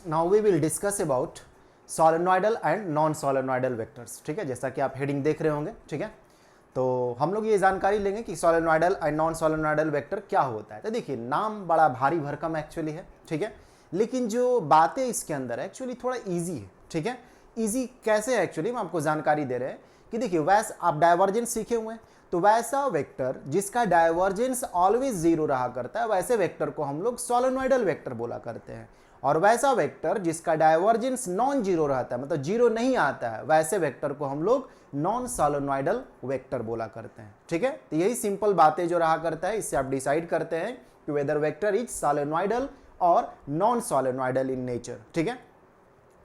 Now we will discuss about solenoidal and non solenoidal vectors. ठीक है, जैसा कि आप हेडिंग देख रहे होंगे। ठीक है, तो हम लोग ये जानकारी लेंगे कि solenoidal and non solenoidal vector क्या होता है। तो देखिए, नाम बड़ा भारी भरकम एक्चुअली है। ठीक है, लेकिन जो बातें इसके अंदर है एक्चुअली थोड़ा ईजी है। ठीक है, ईजी कैसे है एक्चुअली, हम आपको जानकारी दे रहे हैं कि देखिए, वैसे आप डाइवर्जेंस सीखे हुए हैं, तो वैसा वेक्टर जिसका डाइवर्जेंस ऑलवेज जीरो रहा करता है, वैसे वेक्टर को हम लोग सोलेनॉइडल वेक्टर बोला करते हैं। और वैसा वेक्टर जिसका डाइवर्जेंस नॉन जीरो रहता है, मतलब जीरो नहीं आता है, वैसे वेक्टर को हम लोग नॉन सोलेनॉइडल वेक्टर बोला करते हैं। ठीक है, तो यही सिंपल बातें जो रहा करता है, इससे आप डिसाइड करते हैं कि वेदर वेक्टर इज सोलेनॉइडल और नॉन सोलेनॉइडल इन नेचर। ठीक है,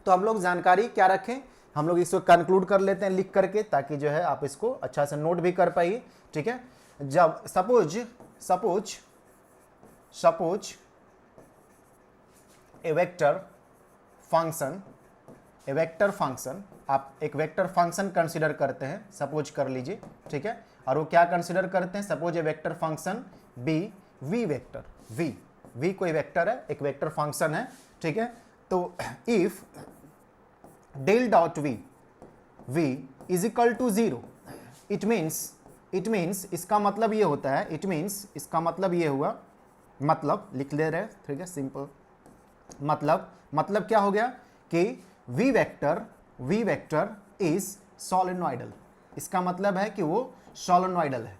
तो हम लोग जानकारी क्या रखें, हम लोग इसको कंक्लूड कर लेते हैं लिख करके, ताकि जो है आप इसको अच्छा से नोट भी कर पाइए। ठीक है, जब सपोज ए वेक्टर फंक्शन आप एक वेक्टर फंक्शन कंसीडर करते हैं, सपोज कर लीजिए। ठीक है, और वो क्या कंसीडर करते हैं, suppose a vector function be V vector, V कोई वेक्टर है, एक वेक्टर फंक्शन है। ठीक है, तो if del dot v is equal to 0, it means इसका मतलब ये होता है, इट मीन्स इसका मतलब ये हुआ, मतलब लिख ले रहे हैं। ठीक है, सिंपल मतलब क्या हो गया कि v वेक्टर इज सोलेनॉइडल, इसका मतलब है कि वो सोलेनॉइडल है।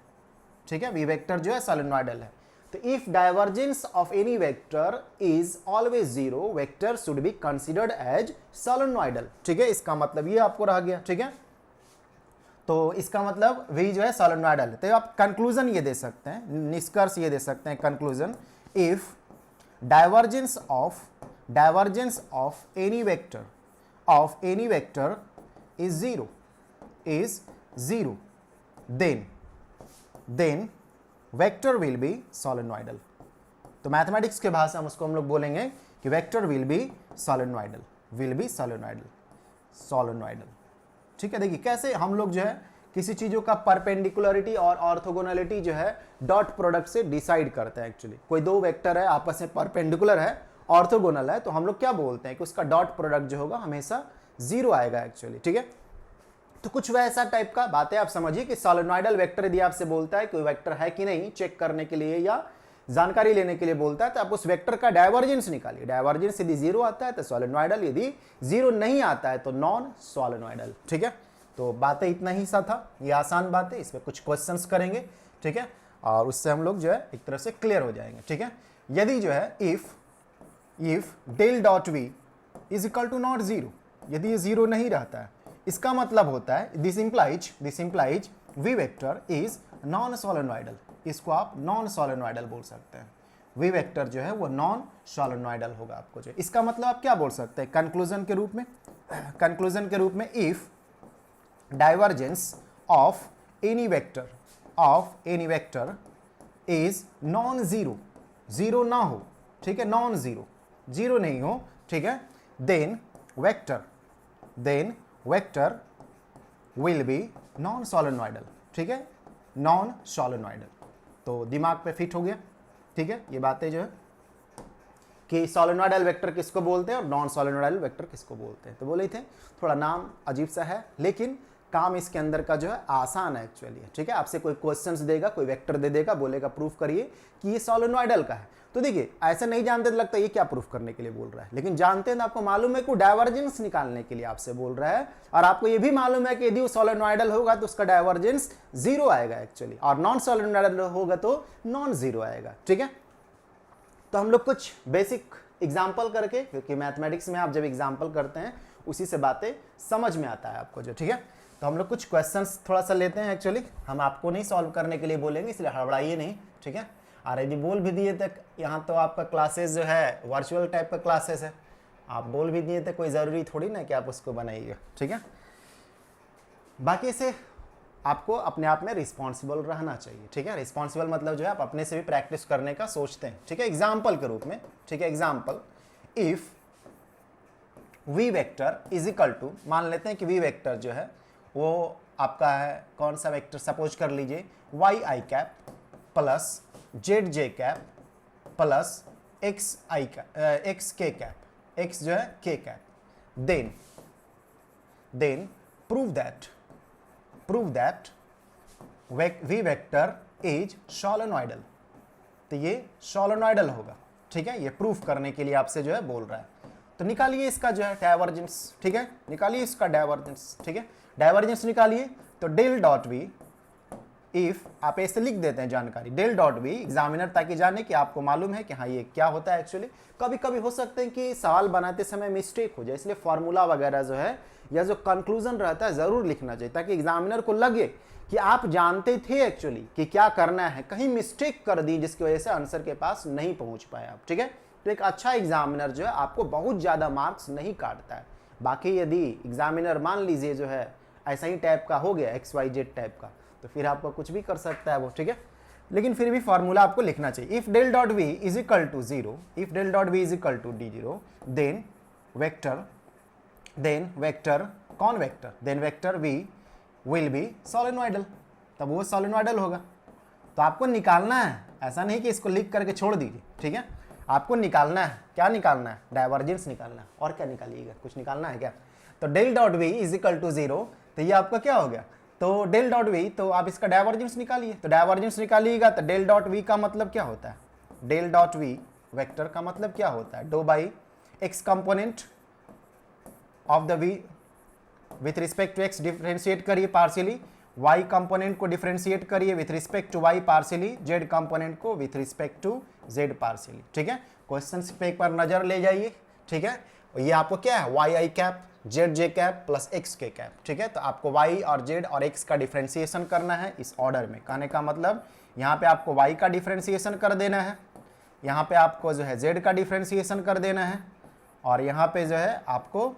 ठीक है, v वेक्टर जो है सोलेनॉइडल है। तो if divergence of any vector is always zero, vector should be considered as solenoidal. ठीक है, इसका मतलब ये आपको रह गया। ठीक है, तो इसका मतलब v जो है सोलेनॉइडल है। तो आप कंक्लूजन ये दे सकते हैं, निष्कर्ष ये दे सकते हैं, conclusion, if divergence of any vector is zero then vector will be solenoidal. तो मैथमेटिक्स के भाषा में उसको हम लोग बोलेंगे कि वेक्टर विल बी सोलेनॉइडल। ठीक है, देखिए कैसे हम लोग जो है किसी चीजों का परपेंडिकुलरिटी और ऑर्थोगोनलिटी जो है डॉट प्रोडक्ट से डिसाइड करते हैं। एक्चुअली कोई दो वेक्टर है, आपस में परपेंडिकुलर है, ऑर्थोगोनल है, तो हम लोग क्या बोलते हैं कि उसका डॉट प्रोडक्ट जो होगा हमेशा जीरो आएगा एक्चुअली। ठीक है, तो कुछ वैसा टाइप का बातें आप समझिए कि सोलेनॉइडल वेक्टर यदि आपसे बोलता है कोई वेक्टर है कि नहीं चेक करने के लिए या जानकारी लेने के लिए बोलता है, तो आप उस वेक्टर का डाइवर्जेंस निकालिए। डाइवर्जेंस यदि जीरो आता है तो सोलेनॉइडल, यदि जीरो नहीं आता है तो नॉन सोलेनॉइडल। ठीक है, तो बातें इतना ही सा था, ये आसान बात है, इसमें कुछ क्वेश्चंस करेंगे। ठीक है, और उससे हम लोग जो है एक तरह से क्लियर हो जाएंगे। ठीक है, यदि जो है if del dot we is equal to not zero, यदि ये जीरो नहीं रहता है, इसका मतलब होता है this implies V vector is non solenoidal. इसको आप नॉन सोलेनॉइडल बोल सकते हैं, वी वेक्टर जो है वो नॉन सोलेनॉइडल होगा। आपको जो इसका मतलब आप क्या बोल सकते हैं कंक्लूजन के रूप में, if divergence of any vector is non zero ना हो, ठीक है, नॉन जीरो नहीं हो, ठीक है, then vector will be non solenoidal. ठीक है, नॉन सोलेनॉइडल, तो दिमाग पे फिट हो गया। ठीक है, ये बातें जो है कि सोलेनॉइडल वेक्टर किसको बोलते हैं और नॉन सोलेनॉइडल वेक्टर किसको बोलते हैं। तो बोले थे थोड़ा नाम अजीब सा है, लेकिन काम इसके अंदर का जो है आसान है एक्चुअली। ठीक है, आपसे कोई क्वेश्चंस देगा, कोई वेक्टर दे देगा, बोलेगा प्रूफ करिए कि ये सोलेनॉइडल का है। तो देखिए ऐसा नहीं जानते तो लगता है ये क्या प्रूफ करने के लिए बोल रहा है, लेकिन जानते हैं तो आपको मालूम है कि डाइवर्जेंस निकालने के लिए आपसे बोल रहा है, और आपको ये भी मालूम है कि यदि वो सोलेनॉइडल होगा तो उसका डाइवर्जेंस जीरो आएगा एक्चुअली, और नॉन सोलेनॉइडल होगा तो नॉन जीरो आएगा। ठीक है, तो हम लोग कुछ बेसिक एग्जाम्पल करके, क्योंकि मैथमेटिक्स में आप जब एग्जाम्पल करते हैं उसी से बातें समझ में आता है आपको जो। ठीक है, तो हम लोग कुछ क्वेश्चंस थोड़ा सा लेते हैं। एक्चुअली हम आपको नहीं सॉल्व करने के लिए बोलेंगे, इसलिए हड़बड़ाइए नहीं। ठीक है, और यदि बोल भी दिए थे, यहाँ तो आपका क्लासेस जो है वर्चुअल टाइप का क्लासेस है, आप बोल भी दिए थे, कोई ज़रूरी थोड़ी ना कि आप उसको बनाइएगा। ठीक है, बाकी से आपको अपने आप में रिस्पॉन्सिबल रहना चाहिए। ठीक है, रिस्पॉन्सिबल मतलब जो है आप अपने से भी प्रैक्टिस करने का सोचते हैं। ठीक है, एग्जाम्पल के रूप में। ठीक है, example, if V vector is equal to, मान लेते हैं कि वी वेक्टर जो है वो आपका है कौन सा वेक्टर, सपोज कर लीजिए वाई आई कैप प्लस जेड जे कैप प्लस एक्स के कैप। x जो है k cap, then prove that v vector is solenoidal. तो ये सोलेनोइडल होगा, ठीक है, ये प्रूफ करने के लिए आपसे जो है बोल रहा है। तो निकालिए इसका जो है डाइवर्जेंस, ठीक है, निकालिए इसका डाइवर्जेंस, ठीक है, डाइवर्जेंस निकालिए। तो डेल डॉट वी, इफ आप ऐसे लिख देते हैं जानकारी, डेल डॉट वी एग्जामिनर, ताकि जाने कि आपको मालूम है कि हाँ ये क्या होता है एक्चुअली। कभी कभी हो सकते हैं कि सवाल बनाते समय मिस्टेक हो जाए, इसलिए फॉर्मूला वगैरह जो है या जो कंक्लूजन रहता है जरूर लिखना चाहिए, ताकि एग्जामिनर को लगे कि आप जानते थे एक्चुअली कि क्या करना है, कहीं मिस्टेक कर दी जिसकी वजह से आंसर के पास नहीं पहुंच पाए आप, ठीक है। तो एक अच्छा एग्जामिनर जो है आपको बहुत ज्यादा मार्क्स नहीं काटता है। बाकी यदि एग्जामिनर मान लीजिए जो है ऐसा ही टाइप का हो गया XYZ टाइप का, तो फिर आपको कुछ भी कर सकता है वो, ठीक है। लेकिन फिर भी फॉर्मूला आपको लिखना चाहिए। If del dot we is equal to 0, if del dot we is equal to D0, then vector कौन vector, then vector v will be solenoidal, तब वो सोलेनोइडल होगा। तो आपको निकालना है, ऐसा नहीं कि इसको लिख करके छोड़ दीजिए, ठीक है, आपको निकालना है। क्या निकालना है? डाइवर्जेंस निकालना है। और क्या निकालिएगा, कुछ निकालना है क्या? तो del dot we is equal to 0, तो ये आपका क्या हो गया, तो डेल डॉट वी, तो आप इसका डाइवर्जेंस निकालिए। तो डाइवर्जेंस निकालिएगा तो डेल डॉट वी का मतलब क्या होता है, डेल डॉट वी वेक्टर का मतलब क्या होता है, do by x component of the v with respect to x differentiate करिए पार्शियली, y कंपोनेंट को डिफरेंशिएट करिए with respect to y partially, z component को with respect to z partially, ठीक है। क्वेश्चन पेपर नजर ले जाइए, ठीक है। ये आपको क्या है, y i cap z j cap plus x k cap, ठीक है। तो आपको y और z और x का डिफरेंशिएशन करना है इस ऑर्डर में। कहने का मतलब यहाँ पे आपको y का डिफरेंशिएशन कर देना है, यहाँ पे आपको जो है z का डिफरेंशिएशन कर देना है, और यहाँ पे जो है आपको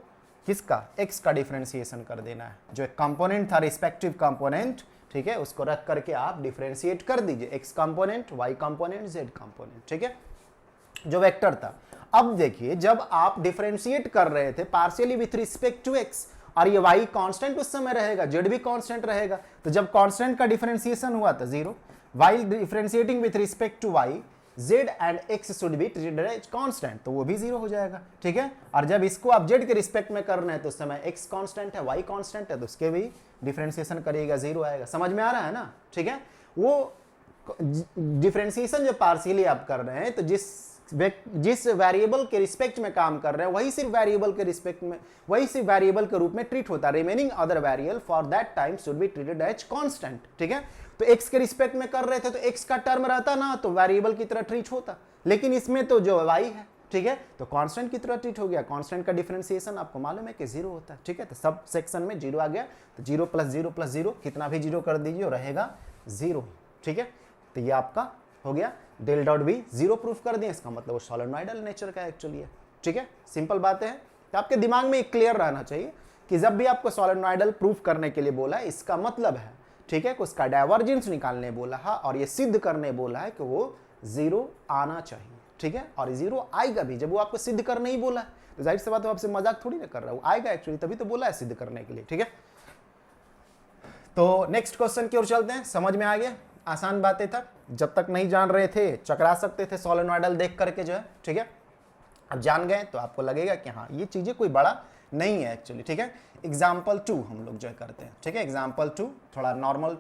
किसका, x का डिफरेंशिएशन कर देना है। जो एक कंपोनेंट था रिस्पेक्टिव कंपोनेंट, ठीक है, उसको रख करके आप डिफरेंशिएट कर दीजिए, x component, y component, z component, ठीक है, जो वेक्टर था। अब देखिए जब आप डिफरेंशिएट कर रहे थे partially with respect to x, और ये y कांस्टेंट उस समय रहेगा, z भी कांस्टेंट रहेगा, तो जब कांस्टेंट का डिफरेंशिएशन हुआ था 0, while differentiating with respect to y z and x should be treated as constant, तो वो भी 0 हो जाएगा, ठीक है। और जब इसको आप z के रिस्पेक्ट में कर रहे हैं तो उस समय x कांस्टेंट है, y कांस्टेंट है, तो उसके भी डिफरेंशिएशन करिएगा 0 आएगा। समझ में आ रहा है ना, ठीक है। वो डिफरेंशिएशन जो पार्शियली आप कर रहे हैं, तो जिस वेरिएबल के रिस्पेक्ट में काम कर रहे हैं वही सिर्फ वेरिएबल के रिस्पेक्ट में, वही सिर्फ वेरिएबल के रूप में ट्रीट होता है। Remaining other variable for that time should be treated as constant, ठीक है। तो x के रिस्पेक्ट में कर रहे थे तो x का टर्म रहता ना, तो वेरिएबल की तरह ट्रीट होता, लेकिन इसमें तो जो y है, ठीक है, तो कांस्टेंट की तरह ट्रीट हो गया। कांस्टेंट का डिफरेंशिएशन आपको मालूम है कि 0 होता है, ठीक है। तो सब सेक्शन में 0 आ गया, तो 0 प्लस 0 प्लस 0 कितना भी 0 कर दीजिए और रहेगा 0, ठीक है। तो ये आपका हो गया डेल डॉट बी 0 प्रूफ कर दिए, इसका मतलब वो सोलेनोइडल नेचर का एक्चुअली है, ठीक है। सिंपल बातें हैं, तो आपके दिमाग में एक क्लियर रहना चाहिए कि जब भी आपको सोलेनोइडल प्रूफ करने के लिए बोला है, इसका मतलब है, ठीक है, कि उसका डाइवर्जेंस निकालने बोला है और ये सिद्ध करने बोला है कि वो 0 आना चाहिए, ठीक है। और 0 आएगा भी, जब वो आपको सिद्ध करने ही बोला है, तो जाहिर सी बात है आपसे मजाक थोड़ी ना कर रहा है, वो आएगा एक्चुअली, तभी तो बोला है सिद्ध करने के लिए, ठीक है। तो नेक्स्ट क्वेश्चन की ओर चलते हैं। समझ में आ गया, आसान बातें था, जब तक नहीं जान रहे थे चकरा सकते थे सोलेनोइडल देख करके जो है, ठीक है। अब जान गए तो आपको लगेगा कि हाँ ये चीजें कोई बड़ा नहीं है एक्चुअली, ठीक है। एग्जाम्पल 2 हम लोग जो करते हैं, ठीक है। एग्जाम्पल 2 थोड़ा नॉर्मल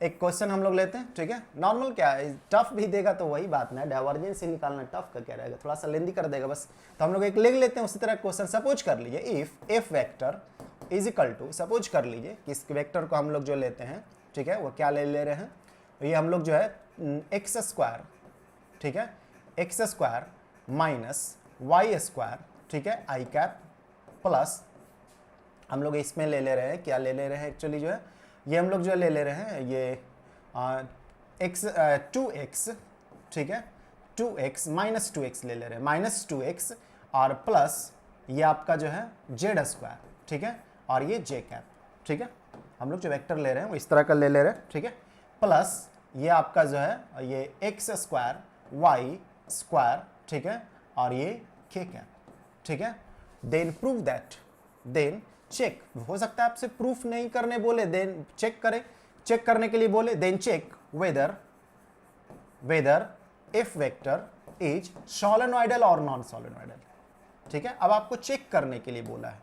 एक क्वेश्चन हम लोग लेते हैं, ठीक है। नॉर्मल क्या है, टफ भी देगा तो वही बात ना, डाइवर्जेंस से निकालना टफ का क्या रहेगा, थोड़ा सा लेंदी कर देगा बस। तो हम लोग एक लिख लेते हैं उसी तरह क्वेश्चन। सपोज कर लीजिए if F vector is equal to, suppose कर लीजिए कि इस वेक्टर को हम लोग जो लेते हैं, ठीक है, वो क्या ले रहे हैं, ये हम लोग जो है एक्स स्क्वायर, ठीक है, X square minus Y square, ठीक है, आई कैप प्लस हम लोग इसमें ले रहे हैं, क्या ले रहे हैं एक्चुअली जो है, ये हम लोग जो ले रहे हैं ये एक्स 2x, ठीक है, 2x माइनस 2x ले रहे हैं, माइनस 2x और प्लस ये आपका जो है जेड स्क्वायर, ठीक है, और ये जे कैप, ठीक है। हम लोग जो वेक्टर ले रहे हैं वो इस तरह का ले रहे हैं, ठीक है, प्लस ये आपका जो है ये एक्स स्क्वायर वाई स्क्वायर, ठीक है, और ये के कैप, ठीक है। Then prove that, then check, हो सकता है आपसे प्रूफ नहीं करने बोले, देन चेक करें, चेक करने के लिए बोले, then check whether F vector is solenoidal और नॉन सोलेनोइडल, ठीक है। अब आपको चेक करने के लिए बोला है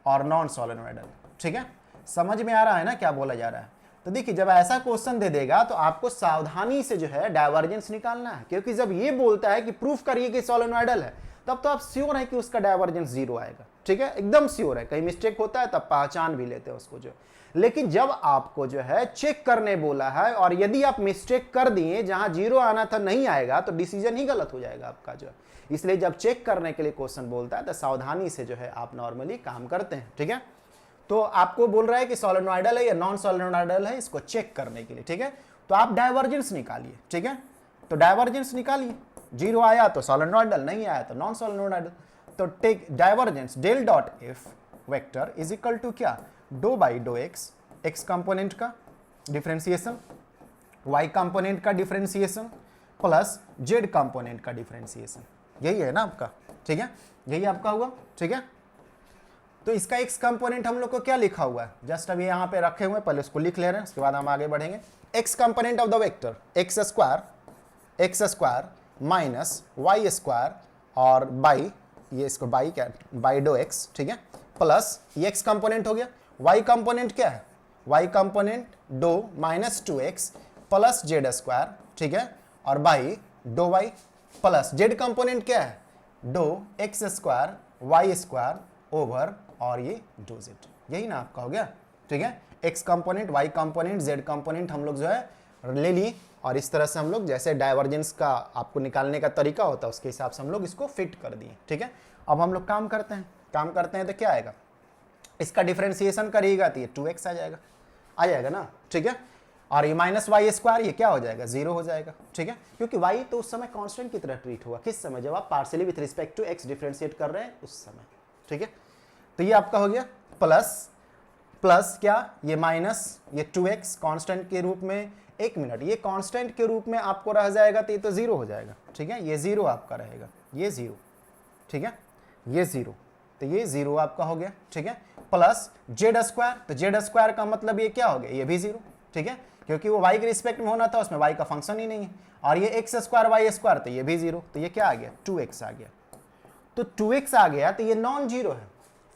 और नॉन सोलेनोइडल, ठीक है। समझ में आ रहा है ना क्या बोला जा रहा है? तो देखिए जब ऐसा क्वेश्चन दे देगा तो आपको सावधानी से जो है डाइवर्जेंस निकालना है, क्योंकि जब ये बोलता है कि प्रूफ करिए कि सोलेनोइडल है, तब तो आप श्योर है कि उसका डाइवर्जेंस 0 आएगा, ठीक है, एकदम श्योर है। कहीं मिस्टेक होता है तब पहचान भी लेते हैं उसको जो। लेकिन जब आपको जो है चेक करने बोला है और यदि आप मिस्टेक कर दिए, जहां 0 आना था नहीं आएगा, तो डिसीजन ही गलत हो जाएगा आपका जो। इसलिए जब चेक करने के लिए क्वेश्चन बोलता है तो सावधानी से जो है आप नॉर्मली काम करते हैं, ठीक है। तो आपको बोल रहा है कि सोलेनोइडल है या नॉन सोलेनोइडल है, इसको चेक करने के लिए, ठीक है। तो आप डाइवर्जेंस निकालिए, ठीक है। तो डाइवर्जेंस निकालिए, 0 आया तो सोलेनोइडल, नहीं आया तो नॉन सोलेनोइडल। तो take divergence del dot F vector is equal to क्या, do by do x, x component का डिफरेंशिएशन, वाई कंपोनेंट का डिफरेंशिएशन प्लस जेड कंपोनेंट का डिफरेंशिएशन। यही है ना आपका, ठीक है, यही आपका हुआ, ठीक है। तो इसका एक्स कंपोनेंट हम लोग को क्या लिखा हुआ है, जस्ट अभी यहाँ पे रखे हुए, पहले उसको लिख ले रहे हैं, उसके बाद हम आगे बढ़ेंगे। X component of the vector X square minus Y square और बाई, ये इसको बाई क्या, बाई डो एक्स, ठीक है, प्लस ये एक्स कंपोनेंट हो गया। वाई कंपोनेंट क्या है, वाई कंपोनेंट डो minus 2x plus Z square, ठीक है, और बाई डो वाई प्लस जेड कंपोनेंट क्या है, डो X square Y square over और ये डो जेड। यही ना आपका हो गया, ठीक है। X component, Y component, Z component हम लोग जो है ले लिए और इस तरह से हम लोग जैसे डाइवर्जेंस का आपको निकालने का तरीका होता है उसके हिसाब से हम लोग इसको फिट कर दिए, ठीक है। अब हम लोग काम करते हैं तो क्या आएगा, इसका डिफरेंशिएशन करिएगा तो ये 2x आ जाएगा ना, ठीक है। और ये माइनस वाई स्क्वायर ये क्या हो जाएगा, 0 हो जाएगा, ठीक है, क्योंकि y तो उस समय कांस्टेंट की तरह ट्रीट हुआ, किस समय, जब आप partially with respect to x differentiate कर रहे हैं उस समय, ठीक है। तो ये आपका हो गया प्लस क्या, ये माइनस ये 2x कांस्टेंट के रूप में, एक मिनट, ये कांस्टेंट के रूप में आपको रह जाएगा तो ये तो 0 हो जाएगा, ठीक है, ये 0 आपका रहेगा, ये 0, ठीक है, ये 0, तो ये 0 आपका हो गया, ठीक है, प्लस जेड स्क्वायर, तो जेड स्क्वायर का मतलब ये क्या हो गया, ये भी 0, ठीक है, क्योंकि वो y के रिस्पेक्ट में होना था, उसमें y का फंक्शन ही नहीं है, और ये एक्स स्क्वायर वाई स्क्वायर, तो ये भी 0, तो ये क्या आ गया, 2x आ गया। तो 2x आ गया तो ये नॉन जीरो है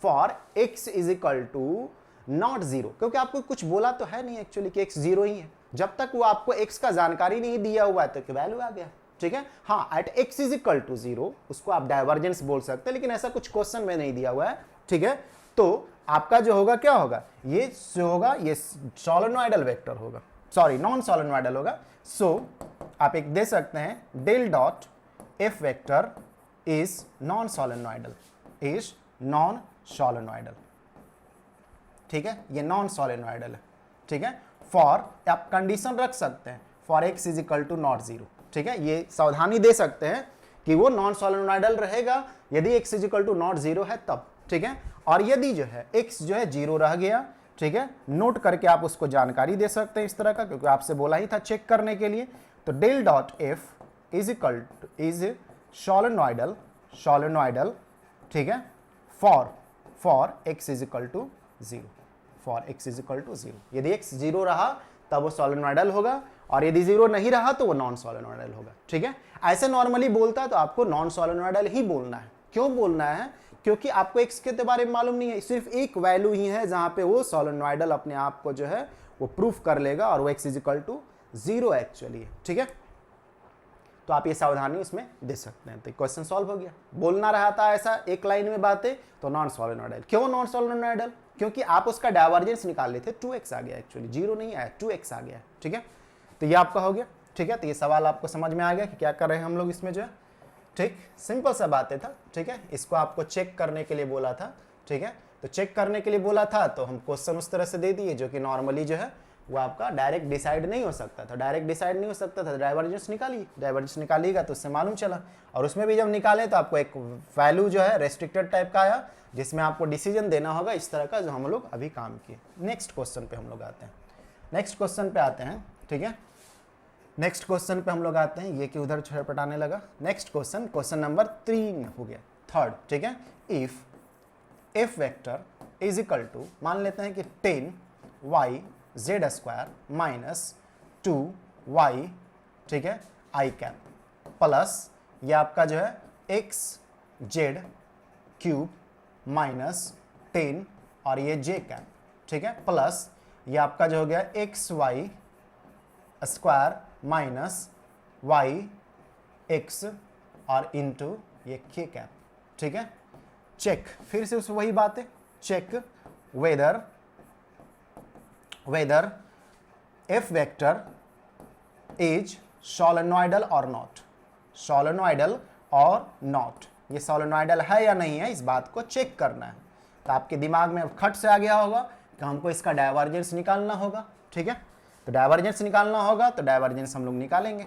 for x is equal to not 0, क्योंकि आपको कुछ बोला तो है नहीं एक्चुअली कि x 0 ही है, जब तक वो आपको x का जानकारी नहीं दिया हुआ है तो वैल्यू आ गया, ठीक है। हाँ, at x is equal to 0 उसको आप डाइवर्जेंस बोल सकते हैं, लेकिन ऐसा कुछ क्वेश्चन में नहीं दिया हुआ है, ठीक है। तो आपका जो होगा क्या होगा, ये जो होगा ये सोलेनोइडल वेक्टर होगा, सॉरी नॉन सोलेनोइडल होगा। सो आप एक दे सकते हैं del dot F vector is non solenoidal, ठीक है, ये नॉन सोलेनोइडल है, ठीक है। फॉर आप कंडीशन रख सकते हैं for x is equal to not 0, ठीक है, ये सावधानी दे सकते हैं कि वो नॉन सोलेनोइडल रहेगा यदि x is equal to not 0 है तब, ठीक है। और यदि जो है x जो है 0 रह गया, ठीक है, नोट करके आप उसको जानकारी दे सकते हैं इस तरह का, क्योंकि आपसे बोला ही था चेक करने के लिए। तो del dot F is equal to is solenoidal, ठीक है, for x is equal to 0, for x is equal to 0। यदि x 0 रहा तब वो सोलेनोइडल होगा, और यदि 0 नहीं रहा तो वो नॉन सोलेनोइडल होगा, ठीक है। ऐसे नॉर्मली बोलता है तो आपको नॉन सोलेनोइडल ही बोलना है। क्यों बोलना है, क्योंकि आपको x के बारे में मालूम नहीं है, सिर्फ एक वैल्यू ही है जहां पे वो सोलेनोइडल अपने आप को जो है वो प्रूफ कर लेगा, और वो x is equal to 0 actually है, ठीक है। तो आप ये सावधानी इसमें दे सकते हैं। तो क्वेश्चन सॉल्व हो गया। बोलना रहा था ऐसा एक लाइन में बातें, तो नॉन सोलेनोइडल। क्यों नॉन सोलेनोइडल, क्योंकि आप उसका डाइवर्जेंस निकाल लेते, 2x आ गया एक्चुअली, 0 नहीं आया, 2x आ गया, ठीक है। तो ये आपका हो गया, ठीक है। तो ये सवाल आपको समझ में आ गया कि क्या कर रहे हैं हम लोग इसमें जो है, ठीक, सिंपल सा बातें था, ठीक है। इसको आपको चेक करने के लिए बोला था, ठीक है। तो चेक करने के लिए बोला था तो हम क्वेश्चन उस तरह से दे दिए जो कि नॉर्मली जो है वो आपका डायरेक्ट डिसाइड नहीं हो सकता था, डाइवर्जेंस निकालिएगा तो उससे मालूम चला, और उसमें भी जब निकाले तो आपको एक वैल्यू जो है रेस्ट्रिक्टेड टाइप का आया, जिसमें आपको डिसीजन देना होगा इस तरह का जो हम लोग अभी काम किए। नेक्स्ट क्वेश्चन पे हम लोग आते हैं, ठीक है। नेक्स्ट क्वेश्चन पे हम लोग आते हैं, ये कि उधर छटपटाने लगा। नेक्स्ट क्वेश्चन नंबर 3 हो गया, थर्ड, ठीक है। If F vector is equal to, मान लेते हैं कि 10y Z square minus 2y, ठीक है, आई कैप प्लस ये आपका जो है x जेड क्यूब माइनस 10 और ये जे कैप, ठीक है, प्लस ये आपका जो हो गया x y square minus y x और इंटू ये के कैप, ठीक है। चेक, फिर से उस वही बात है, check whether F vector is solenoidal और नॉट, सोलेनोइडल और नॉट, ये सोलेनोइडल है या नहीं है, इस बात को चेक करना है। तो आपके दिमाग में खट से आ गया होगा कि हमको इसका डाइवर्जेंस निकालना होगा, ठीक है। तो डाइवर्जेंस निकालना होगा तो डाइवर्जेंस हम लोग निकालेंगे,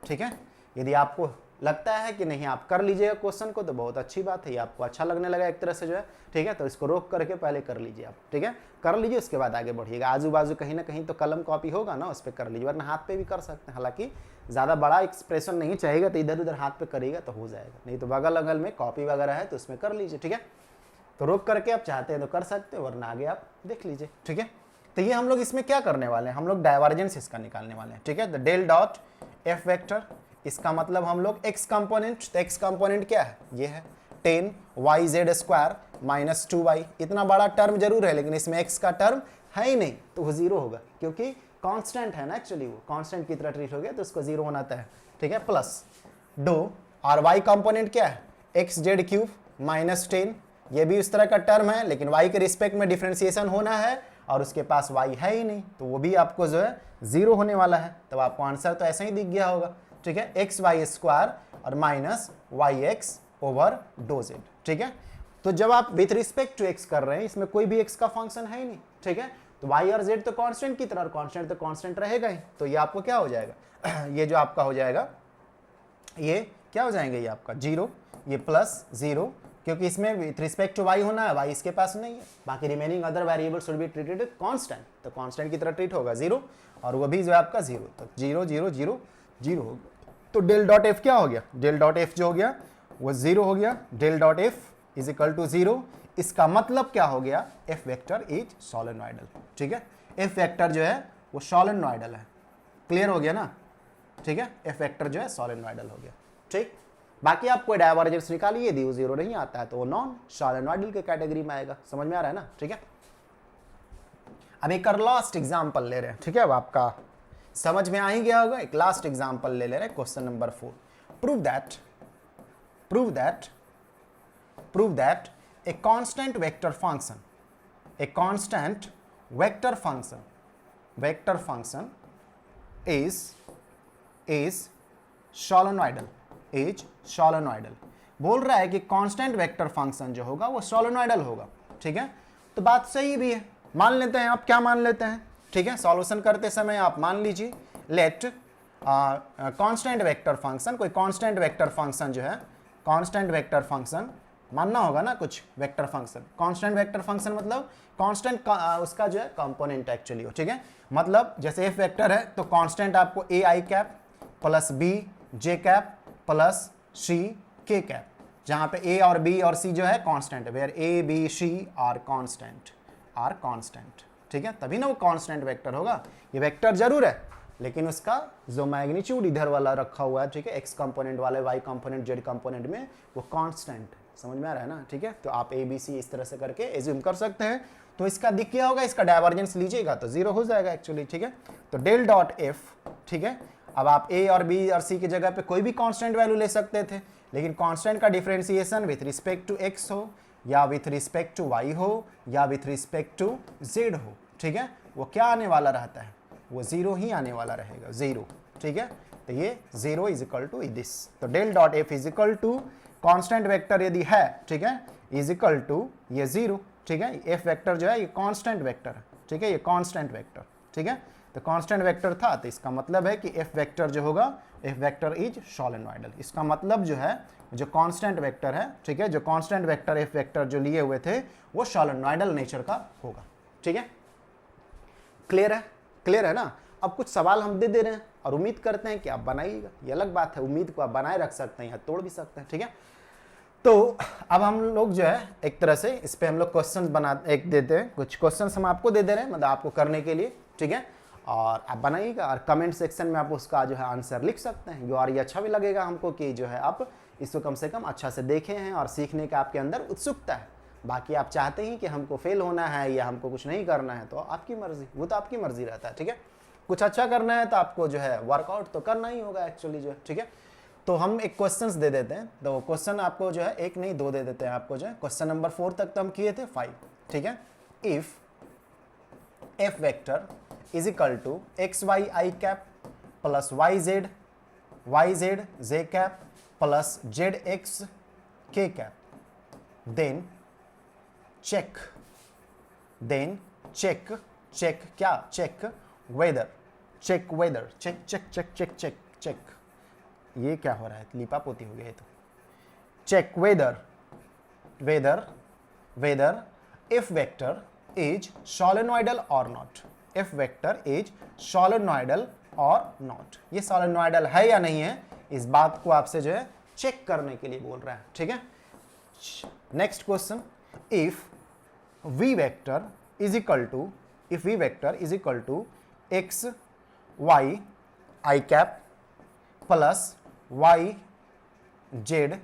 ठीक है। यदि आपको लगता है कि नहीं आप कर लीजिएगा क्वेश्चन को तो बहुत अच्छी बात है, ये आपको अच्छा लगने लगा एक तरह से जो है, ठीक है। तो इसको रोक करके पहले कर लीजिए आप, ठीक है, कर लीजिए, उसके बाद आगे बढ़िएगा। आजू बाजू कहीं ना कहीं तो कलम कॉपी होगा ना, उस पर कर लीजिए, वरना हाथ पे भी कर सकते हैं। हालांकि ज़्यादा बड़ा एक्सप्रेशन नहीं चाहिएगा तो इधर उधर हाथ पे करिएगा तो हो जाएगा, नहीं तो बगल अगल में कॉपी वगैरह है तो उसमें कर लीजिए, ठीक है। तो रोक करके आप चाहते हैं तो कर सकते हैं, वरना आगे आप देख लीजिए, ठीक है। तो ये हम लोग इसमें क्या करने वाले हैं, हम लोग डाइवर्जेंस इसका निकालने वाले हैं, ठीक है। The del dot F vector, इसका मतलब हम लोग एक्स कंपोनेंट, तो एक्स कंपोनेंट क्या है, ये है 10 Y Z square minus 2y। इतना बड़ा टर्म जरूर है लेकिन इसमें एक्स का टर्म है ही नहीं तो वो जीरो होगा, क्योंकि कांस्टेंट है ना, एक्चुअली वो कांस्टेंट की तरह ट्रीट हो गया तो उसको जीरो होना तय है, ठीक है। प्लस डो और y कंपोनेंट क्या है, एक्स जेड क्यूब माइनस 10, ये भी उस तरह का टर्म है लेकिन y के रिस्पेक्ट में डिफ्रेंसिएशन होना है और उसके पास y है ही नहीं तो वो भी आपको जो है जीरो होने वाला है। तो आपको आंसर तो ऐसा ही दिख गया होगा, ठीक है, एक्स वाई स्क्वायर और माइनस वाई एक्स ओवर डो जेड, ठीक है। तो जब आप विथ रिस्पेक्ट टू एक्स कर रहे हैं, इसमें कोई भी एक्स का फंक्शन है ही नहीं, ठीक है। तो वाई और जेड तो कांस्टेंट की तरह, और कांस्टेंट तो कांस्टेंट रहेगा ही, तो ये आपको क्या हो जाएगा ये जो आपका हो जाएगा, ये क्या हो जाएंगे, ये आपका जीरो, ये प्लस जीरो, क्योंकि इसमें विथ रिस्पेक्ट टू वाई होना है, वाई इसके पास नहीं है, बाकी remaining other variable should be treated constant, तो कांस्टेंट की तरह ट्रीट होगा जीरो, और वो भी जो है आपका जीरो, तो जीरो जीरो जीरो जीरो हो गया। तो डेल डॉट एफ क्या हो गया, डेल डॉट एफ जो हो गया वो जीरो हो गया, del dot F is equal to zero. इसका मतलब क्या हो गया, एफ वेक्टर इज सोलेनोइडल, ठीक है। एफ वेक्टर जो है वो सोलेनोइडल है, क्लियर हो गया ना, ठीक है। एफ वेक्टर जो है सोलेनोइडल हो गया, ठीक। बाकी आप कोई डाइवर्जेंस निकालिए, यदि वो जीरो नहीं आता है तो वो नॉन सोलेनोइडल के कैटेगरी में आएगा, समझ में आ रहा है ना, ठीक है। अब एक और लास्ट एग्जांपल ले रहे हैं, ठीक है, अब आपका समझ में आ ही गया होगा। एक लास्ट एग्जांपल ले रहे हैं, question number 4। Prove that a constant vector function is solenoidal. बोल रहा है कि कांस्टेंट वेक्टर फंक्शन जो होगा वो सोलेनोइडल होगा, ठीक है। तो बात सही भी है, मान लेते हैं। आप क्या मान लेते हैं, ठीक है, सॉल्यूशन करते समय आप मान लीजिए लेट कांस्टेंट वेक्टर फंक्शन, कोई कांस्टेंट वेक्टर फंक्शन जो है, कांस्टेंट वेक्टर फंक्शन मानना होगा ना, कुछ vector function, constant vector function मतलब कांस्टेंट उसका जो है कंपोनेंट एक्चुअली हो, ठीक है। मतलब जैसे एफ वेक्टर है तो कांस्टेंट आपको a i cap plus b j cap plus c k cap, जहां पे ए और बी और सी जो है कांस्टेंट है, where a b c are constant, ठीक है, तभी ना वो कांस्टेंट वेक्टर होगा। ये वेक्टर जरूर है लेकिन उसका जो मैग्नीट्यूड इधर वाला रखा हुआ है, ठीक है, एक्स कंपोनेंट वाले, वाई कंपोनेंट, जेड कंपोनेंट में वो कांस्टेंट, समझ में आ रहा है ना, ठीक है। तो आप ए बी सी इस तरह से करके एज्यूम कर सकते हैं। तो इसका दिख क्या होगा, इसका डाइवर्जेंस लीजिएगा तो जीरो हो जाएगा एक्चुअली, ठीक है। तो डेल डॉट एफ, ठीक है। अब आप ए और बी और सी की जगह पे कोई भी कांस्टेंट वैल्यू ले सकते थे, लेकिन कांस्टेंट का differentiation with respect to x हो या विथ रिस्पेक्ट टू वाई हो या विथ रिस्पेक्ट टू जेड हो, ठीक है, वो क्या आने वाला रहता है, वो जीरो ही आने वाला रहेगा, जीरो, ठीक है। तो ये zero is equal to this. तो del dot F is equal to constant vector यदि है, ठीक है, इज इक्वल टू ये जीरो, ठीक है। एफ वेक्टर जो है ये कांस्टेंट वेक्टर है, ठीक है, ये कांस्टेंट वेक्टर, ठीक है। तो कांस्टेंट वेक्टर था तो इसका मतलब है कि एफ वेक्टर जो होगा, एफ वेक्टर इज सोलेनोइडल। इसका मतलब जो है जो कांस्टेंट वेक्टर है, ठीक है, जो कांस्टेंट वेक्टर एफ वेक्टर जो लिए हुए थे वो सोलेनोइडल नेचर का होगा, ठीक है। क्लियर है, क्लियर है ना। अब कुछ सवाल हम दे रहे हैं और उम्मीद करते हैं कि आप बनाइएगा, ये अलग बात है, उम्मीद को आप बनाए रख सकते हैं या तोड़ भी सकते हैं, ठीक है। तो अब हम लोग जो है एक तरह से इस पे हम लोग क्वेश्चन बना एक देते हैं, कुछ क्वेश्चन हम आपको दे रहे हैं, मतलब आपको करने के लिए, ठीक है, और आप बनाइएगा और कमेंट सेक्शन में आप उसका जो है आंसर लिख सकते हैं। जो और ये अच्छा भी लगेगा हमको कि जो है आप इसको कम से कम अच्छा से देखे हैं और सीखने का आपके अंदर उत्सुकता है। बाकी आप चाहते हैं कि हमको फेल होना है या हमको कुछ नहीं करना है, तो आपकी मर्जी, वो तो आपकी मर्जी रहता है, ठीक है। कुछ अच्छा करना है तो आपको जो है वर्कआउट तो करना ही होगा एक्चुअली जो है, ठीक है। तो हम एक क्वेश्चंस दे देते हैं, तो क्वेश्चन आपको जो है एक नहीं दो दे देते हैं आपको जो है। क्वेश्चन नंबर 4 तक तो हम किए थे 5, ठीक है। If F vector is equal to x y I cap plus y z J cap plus z x के कैप, देन चेक क्या, चेक वेदर, चेक ये क्या हो रहा है, लिपापोती हो गया है। तो check whether if vector is solenoidal और not, if vector is solenoidal और नॉट, ये सोलेनोइडल है या नहीं है, इस बात को आपसे जो है चेक करने के लिए बोल रहा है, ठीक है। Next question, if v vector is equal to x y I cap plus y z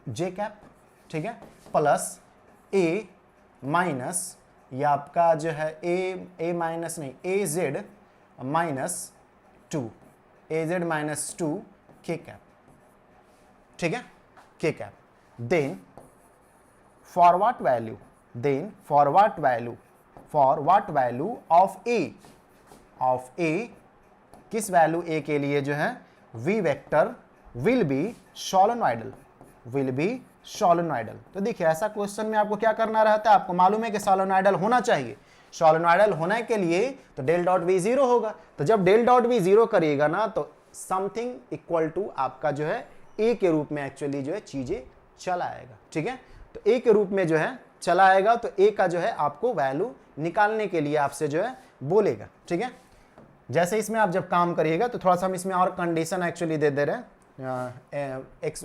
j cap, ठीक है, प्लस a माइनस, या आपका जो है a माइनस नहीं, a z minus 2 k cap, ठीक है, k cap, then for what value of a किस वैल्यू a के लिए जो है v vector will be solenoidal। तो देखिए ऐसा क्वेश्चन में आपको क्या करना रहता है, आपको मालूम है कि सोलेनोइडल होना चाहिए, सोलेनोइडल होने के लिए तो डेल डॉट v 0 होगा। तो जब डेल डॉट v 0 करिएगा ना, तो समथिंग इक्वल टू आपका जो है a के रूप में एक्चुअली जो है चीजें चला आएगा, ठीक है। तो a के रूप में जो है चला आएगा, तो a का जो है आपको वैल्यू निकालने के लिए आपसे जो है बोलेगा, ठीक है। जैसे इसमें आप जब काम करिएगा तो थोड़ा सा हम इसमें और कंडीशन एक्चुअली दे रहे हैं, एक्स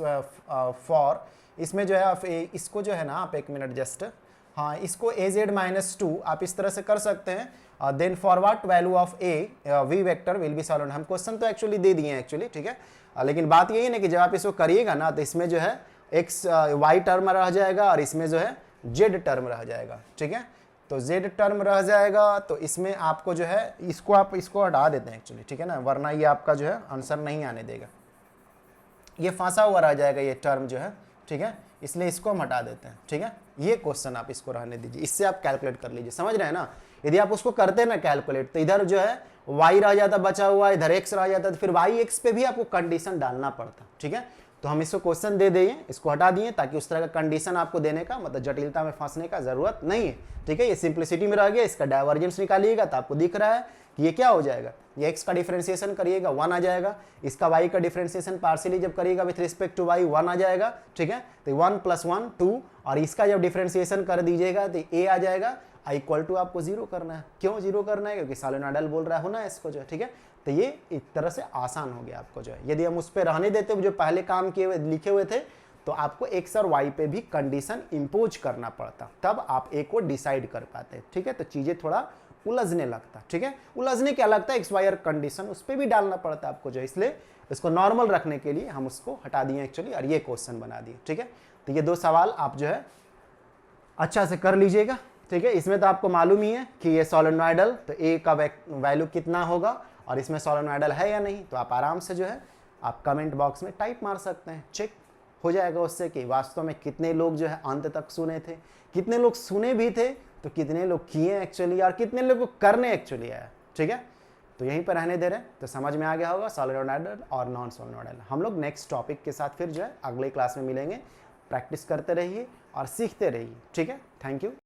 फॉर, इसमें जो है आप इसको जो है ना, आप एक मिनट जस्ट, हाँ, इसको ए जेड माइनस 2 आप इस तरह से कर सकते हैं। Then for what value of a v vector will be solenoidal, हम क्वेश्चन तो एक्चुअली दे दिए हैं एक्चुअली, ठीक है। लेकिन बात यही है ना कि जब आप इसको करिएगा ना, तो इसमें जो है एक्स वाई टर्म रह जाएगा और इसमें जो है जेड टर्म रह जाएगा, ठीक है। तो जेड टर्म रह जाएगा, तो इसमें आपको जो है इसको हटा देते हैं एक्चुअली, ठीक है ना, वरना ये आपका जो है आंसर नहीं आने देगा, ये फंसा हुआ रह जाएगा ये टर्म जो है, ठीक है, इसलिए इसको हम हटा देते हैं, ठीक है। ये क्वेश्चन आप इसको रहने दीजिए, इससे आप कैलकुलेट कर लीजिए, समझ रहे हैं ना। यदि आप उसको करते ना कैलकुलेट, तो इधर जो है y रह जाता बचा हुआ, इधर x रह जाता, तो फिर y x पे भी आपको कंडीशन डालना पड़ता, ठीक है। तो हम इसको क्वेश्चन दे दिए, इसको हटा दिए, ताकि उस तरह का कंडीशन आपको देने का, मतलब जटिलता में फंसने का जरूरत नहीं है, ठीक है। ये सिंप्लिसिटी में रह गया, इसका डाइवर्जेंस निकालिएगा तो आपको दिख रहा है कि ये क्या हो जाएगा, ये x का डिफरेंशिएशन करिएगा 1 आ जाएगा, इसका y का डिफरेंशिएशन पार्शियली जब करिएगा विथ रिस्पेक्ट टू y 1 आ जाएगा, ठीक है। तो 1 + 1 2, और इसका जब डिफरेंशिएशन कर दीजिएगा तो a आ जाएगा, i इक्वल टू आपको 0 करना है। क्यों 0 करना है? क्योंकि सोलेनोइडल बोल रहा है होना है इसको जो है, ठीक है। तो ये एक तरह से आसान हो गया आपको जो है। यदि हम उस पर रहने देते जो पहले काम किए हुए लिखे हुए थे, तो आपको x और y पे भी कंडीशन इंपोज करना पड़ता, तब आप a को डिसाइड कर पाते, ठीक है। तो चीजें थोड़ा उलझने लगता, ठीक है। उलझने क्या लगता है, एक्स वाई और कंडीशन उस पर भी डालना पड़ता है आपको जो है, इसलिए इसको नॉर्मल रखने के लिए हम उसको हटा दिए एक्चुअली, और ये क्वेश्चन बना दिए, ठीक है। तो ये 2 सवाल आप जो है अच्छा से कर लीजिएगा, ठीक है। इसमें तो आपको मालूम ही है कि ये सोलेनोइडल, तो a का वैल्यू कितना होगा और इसमें सोलेनोइडल है या नहीं, तो आप आराम से जो है आप कमेंट बॉक्स में टाइप मार सकते हैं, चेक हो जाएगा उससे कि वास्तव में कितने लोग जो है अंत तक सुने थे, कितने लोग सुने भी थे, तो कितने लोग किए एक्चुअली, और कितने लोग को करने एक्चुअली आया, ठीक है। तो यहीं पर रहने दे रहे हैं, तो समझ में आ गया होगा सोलेनोइडल और नॉन सोलेनोइडल। हम लोग नेक्स्ट टॉपिक के साथ फिर जो है अगले क्लास में मिलेंगे। प्रैक्टिस करते रहिए और सीखते रहिए, ठीक है। Thank you.